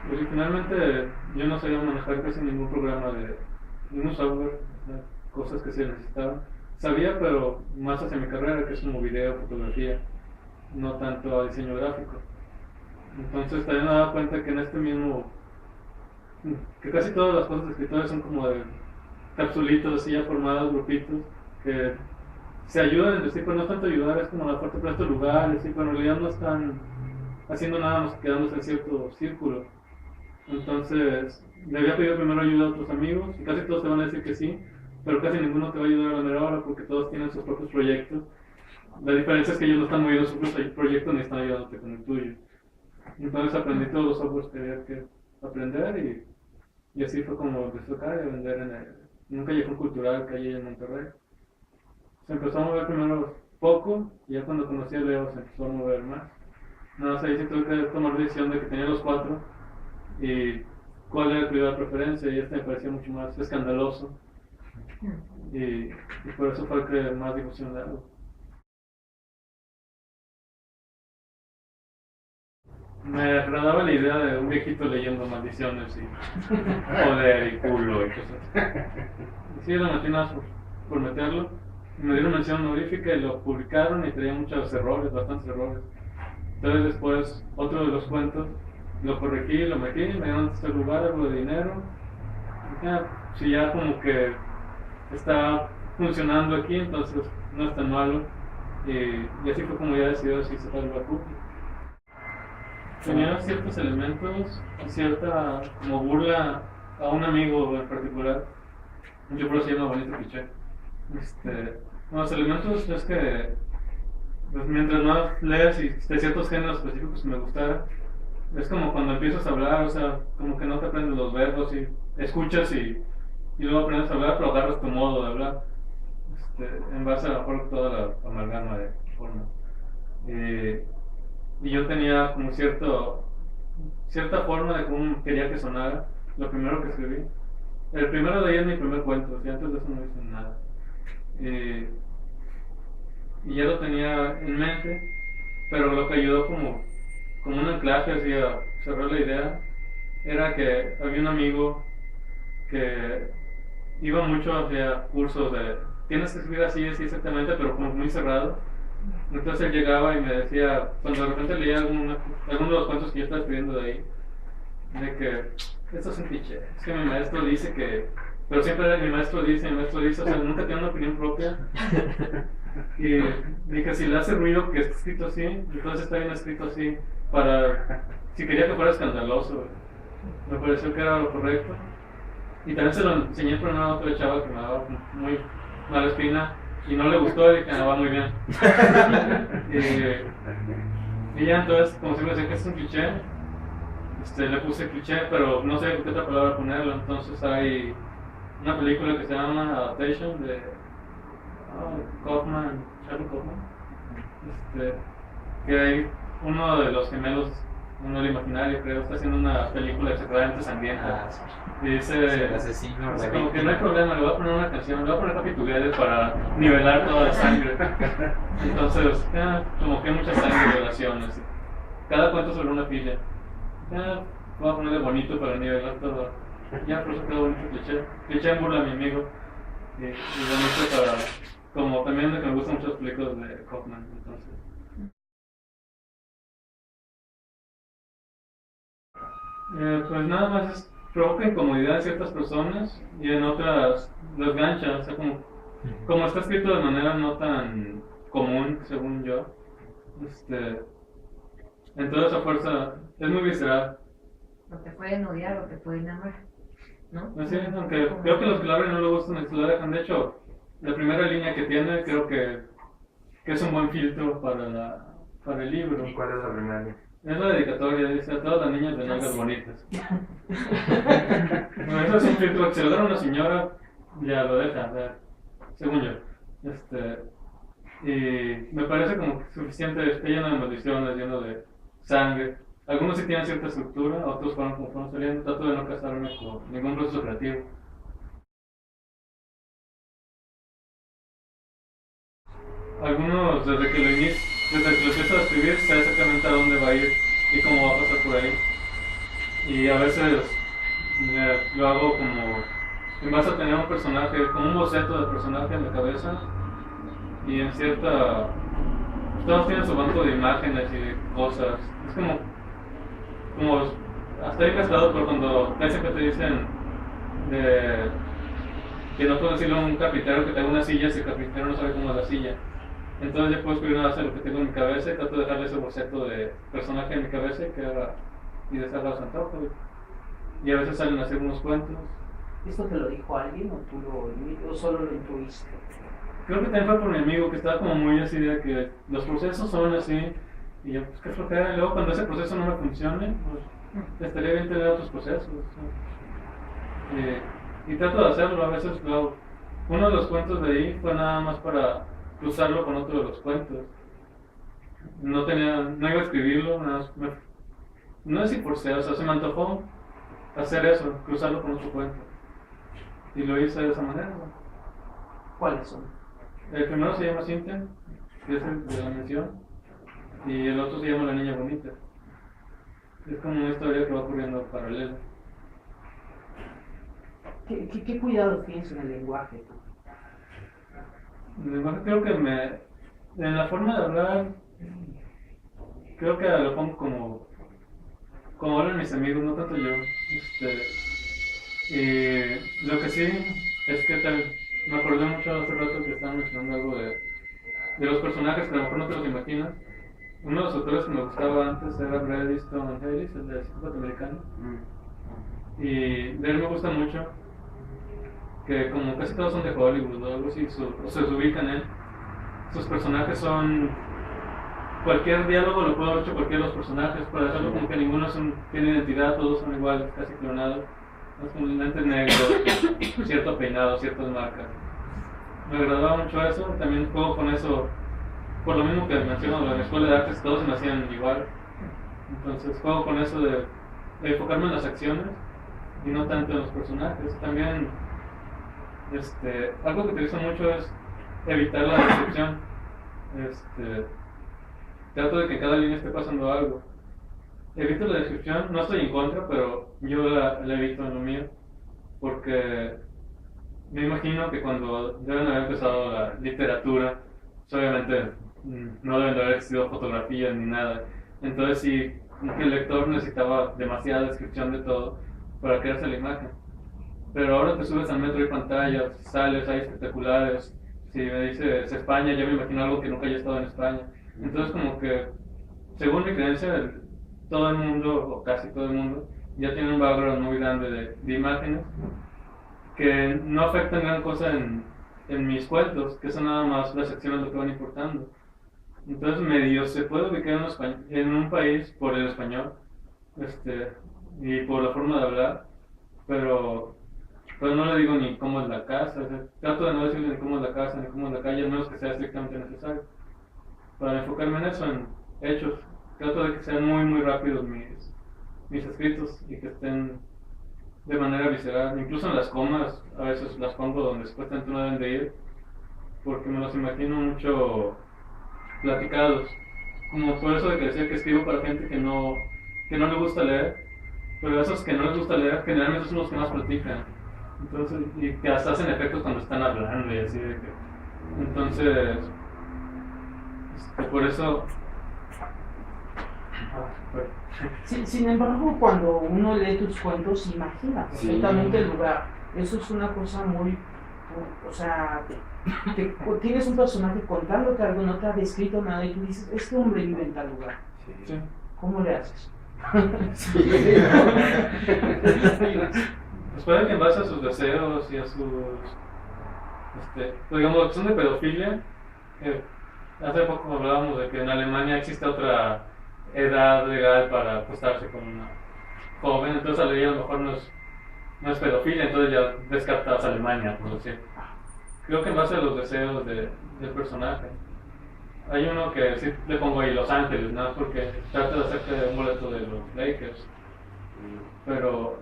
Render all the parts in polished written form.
Originalmente yo no sabía manejar casi ningún programa de ningún software, cosas que se necesitaban. Sabía, pero más hacia mi carrera, que es como video, fotografía, no tanto a diseño gráfico. Entonces también me daba cuenta que en este mismo, que casi todas las cosas de escritores son como de capsulitos así ya formados, grupitos, que se ayudan entre sí, pero no es tanto ayudar, es como la parte para estos lugares, pero en realidad no están haciendo nada más que quedándose en cierto círculo. Entonces, le había pedido primero ayuda a otros amigos y casi todos te van a decir que sí, pero casi ninguno te va a ayudar a la mera hora porque todos tienen sus propios proyectos. La diferencia es que ellos no están moviendo sus propios proyectos ni están ayudándote con el tuyo. Entonces aprendí todos los softwares que había que aprender y así fue como empecé acá a vender en un callejón cultural que hay en Monterrey. Se empezó a mover primero poco y ya cuando conocí a Leo se empezó a mover más. Nada más ahí sí tuve que tomar la decisión de que tenía los cuatro y cuál era el que le iba a preferencia y este me parecía mucho más escandaloso y por eso fue el que más difusión le hago. Me agradaba la idea de un viejito leyendo maldiciones y poder y culo y cosas. Y sí, lo metí nada más por meterlo. Me dieron mención honorífica y lo publicaron y tenía muchos errores, bastantes errores. Entonces después otro de los cuentos lo corregí, lo metí, me dieron este lugar, algo de dinero. Y ya, si ya como que está funcionando aquí, entonces no es tan malo. Y así fue como ya decidió si se fue el Bakuki. Tenía ciertos elementos, cierta como burla a un amigo en particular. Yo por eso se llama Bonito Piché. Los elementos es que pues, mientras más leas y de ciertos géneros específicos que me gustara, es como cuando empiezas a hablar, o sea, como que no te aprendes los verbos y escuchas y luego aprendes a hablar, pero agarras tu modo de hablar, en base a lo mejor toda la amalgama de formas. Y yo tenía como cierta forma de cómo quería que sonara lo primero que escribí. El primero de ahí es mi primer cuento, y antes de eso no hice nada. Y ya lo tenía en mente, pero lo que ayudó como un anclaje así a cerrar la idea era que había un amigo que iba mucho hacia cursos de tienes que escribir así, así exactamente, pero como muy cerrado. Entonces él llegaba y me decía, cuando de repente leía alguno de los cuentos que yo estaba escribiendo de ahí, de que esto es un cliché, es que mi maestro dice que, pero siempre mi maestro dice, o sea, nunca tiene una opinión propia. Y dije, si le hace ruido que esté escrito así, entonces está bien escrito así, si quería que fuera escandaloso, me pareció que era lo correcto. Y también se lo enseñé por una otra chava que me daba muy mala espina y no le gustó y dije, va muy bien. y ya entonces, como siempre decía que es un cliché, le puse cliché, pero no sé qué otra palabra ponerlo. Entonces hay una película que se llama Adaptation de Charlie Kaufman, que hay uno de los gemelos, uno del imaginario, creo, está haciendo una película exageradamente sangrienta. Y dice, el asesino, como que no hay problema, le voy a poner una canción, le voy a poner Happy Together para nivelar toda la sangre. Entonces, como que hay mucha sangre y violaciones. Cada cuento sobre una pilla. Voy a ponerle bonito para nivelar todo. Ya, por eso quedó bonito cliché. Cliché en burla a mi amigo. Y bonito para, como también de que me gustan muchas películas de Kaufman. Entonces. Pues nada más provoca incomodidad en ciertas personas y en otras los gancha, o sea, como está escrito de manera no tan común, según yo, en toda esa fuerza es muy visceral. O te pueden odiar o te pueden amar, ¿no? Así es, aunque creo que los que lo abren no le gustan y se lo dejan. De hecho, la primera línea que tiene creo que es un buen filtro para el libro. ¿Y cuál es la primera línea? Es la dedicatoria, dice a todas las niñas de nalgas bonitas. Bueno, eso es un filtro que si lo da a una señora, ya lo deja, o sea, según yo. Y me parece como suficiente, está lleno de maldiciones, lleno de sangre. Algunos sí tienen cierta estructura, otros fueron como fueron saliendo. Trato de no casarme con ningún proceso creativo. Algunos, desde que lo empiezo a escribir, sé exactamente a dónde va a ir y cómo va a pasar por ahí. Y a veces lo hago como en base a tener un personaje, como un boceto de personaje en la cabeza y en cierta... Todos tienen su banco de imágenes y de cosas. Es como hasta ahí casado, pero cuando casi que te dicen de que no puedo decirle a un carpintero que tenga una silla si el carpintero no sabe cómo es la silla. Entonces yo puedo escribir nada más lo que tengo en mi cabeza y trato de dejarle ese boceto de personaje en mi cabeza y de hacerlo a su antojo. Y a veces salen a hacer unos cuentos. ¿Esto te lo dijo alguien o solo lo intuiste? Creo que también fue por mi amigo que estaba como muy así de que los procesos son así y yo pues qué flojera. Y luego cuando ese proceso no me funcione, pues estaría bien tener otros procesos. Y trato de hacerlo, a veces uno de los cuentos de ahí fue nada más para cruzarlo con otro de los cuentos. No iba a escribirlo, nada más no es si por ser, o sea, se me antojó hacer eso, cruzarlo con otro cuento. Y lo hice de esa manera, ¿no? ¿Cuáles son? El primero se llama Cynthia, que es el de la mención, y el otro se llama La Niña Bonita. Es como una historia que va ocurriendo paralela. ¿Qué cuidado tienes en el lenguaje? El lenguaje creo que en la forma de hablar, creo que lo pongo como hablan mis amigos, no tanto yo. Y lo que sí es que me acordé mucho hace rato que estaban mencionando algo de los personajes que a lo mejor no te los imaginas. Uno de los autores que me gustaba antes era Bret Easton Ellis, el de Psicópata Americano. Y de él me gusta mucho que como casi todos son de Hollywood o algo así, o se ubican en él. Sus personajes son... Cualquier diálogo lo puede haber hecho cualquiera de los personajes, para dejarlo como que ninguno tiene identidad, todos son iguales, casi clonados. Es como lentes negros, cierto peinado, ciertas marcas. Me agradaba mucho eso, también juego con eso, por lo mismo que menciono, en la escuela de artes todos se me hacían igual. Entonces juego con eso de enfocarme en las acciones y no tanto en los personajes. También algo que utilizo mucho es evitar la descripción. Trato de que en cada línea esté pasando algo. Evito la descripción, no estoy en contra, pero yo la evito en lo mío, porque me imagino que cuando deben haber empezado la literatura, pues obviamente no deben de haber existido fotografías ni nada. Entonces sí, como que el lector necesitaba demasiada descripción de todo para crearse la imagen. Pero ahora te subes al metro y hay pantallas, sales, hay espectaculares. Si me dices España, ya me imagino algo que nunca haya estado en España. Entonces como que, según mi creencia, todo el mundo, o casi todo el mundo, ya tiene un background muy grande de imágenes que no afectan gran cosa en mis cuentos, que son nada más las secciones lo que van importando. Entonces medio se puede ubicar en un país por el español y por la forma de hablar, pero no le digo ni cómo es la casa, o sea, trato de no decirle ni cómo es la casa ni cómo es la calle, al menos que sea estrictamente necesario. Para enfocarme en eso, en hechos, trato de que sean muy muy rápidos mis escritos y que estén de manera visceral. Incluso en las comas a veces las pongo donde supuestamente no deben de ir, porque me los imagino mucho platicados, como por eso de que decía que escribo para gente que no le gusta leer, pero esos que no les gusta leer generalmente son los que más platican. Entonces, y que hasta hacen efectos cuando están hablando y así de que... Entonces, por eso... Sin embargo, cuando uno lee tus cuentos, imagina perfectamente el lugar. Eso es una cosa muy... O sea, que tienes un personaje contándote algo, no te ha descrito nada y tú dices, este hombre vive en tal lugar. Sí. ¿Cómo le haces? Pues puede que en base a sus deseos y a sus... digamos, son de pedofilia. Hace poco hablábamos de que en Alemania existe otra edad legal para acostarse con una joven, entonces a la ley a lo mejor no es pedofilia, entonces ya descartas Alemania, por decir. Creo que en base a los deseos del personaje. Hay uno que sí le pongo ahí Los Ángeles, ¿no? Porque trata de hacerte un boleto de los Lakers. Pero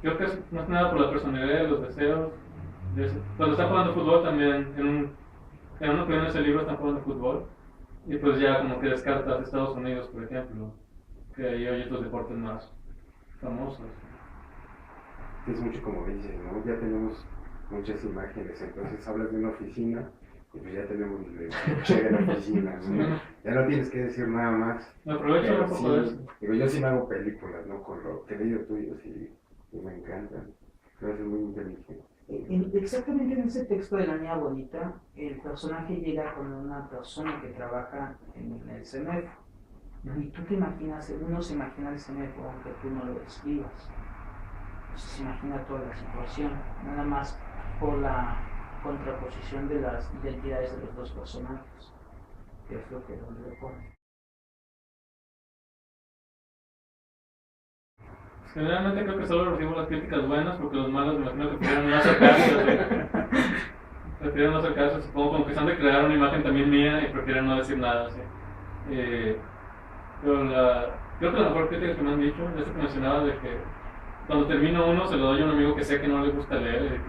creo que es más que nada por la personalidad, los deseos. Cuando están jugando fútbol también, en uno que viene ese libro están jugando fútbol. Y pues ya como que descartas Estados Unidos, por ejemplo, que ahí hay otros deportes famosos. Es mucho como dices, ¿no? Ya tenemos muchas imágenes, entonces hablas de una oficina y pues ya tenemos el coche de la oficina, ¿no? Ya no tienes que decir nada más. Me aprovecho un poco de eso. Digo, yo sí me hago películas, ¿no? Con lo que he leído tuyo, sí, y me encantan. Creo que es muy inteligente. Exactamente en ese texto de La Niña Bonita, el personaje llega con una persona que trabaja en el CEMEFO. Y tú te imaginas, uno se imagina el CEMEFO aunque tú no lo describas. Se imagina toda la situación, nada más por la contraposición de las identidades de los dos personajes, que es lo que le pone. Generalmente creo que solo recibo las críticas buenas porque los malos me imagino que prefieren no acercarse. Prefieren no acercarse, supongo como que se han de crear una imagen también mía y prefieren no decir nada. ¿Sí? Pero creo que la mejor crítica que me han dicho es que mencionaba de que cuando termino uno se lo doy a un amigo que sé que no le gusta leer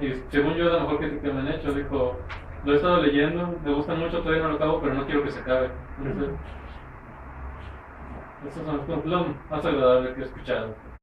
y según yo es la mejor crítica que me han hecho. Dijo, lo he estado leyendo, me gusta mucho, todavía no lo acabo, pero no quiero que se acabe. Entonces, eso es lo más agradable que he escuchado.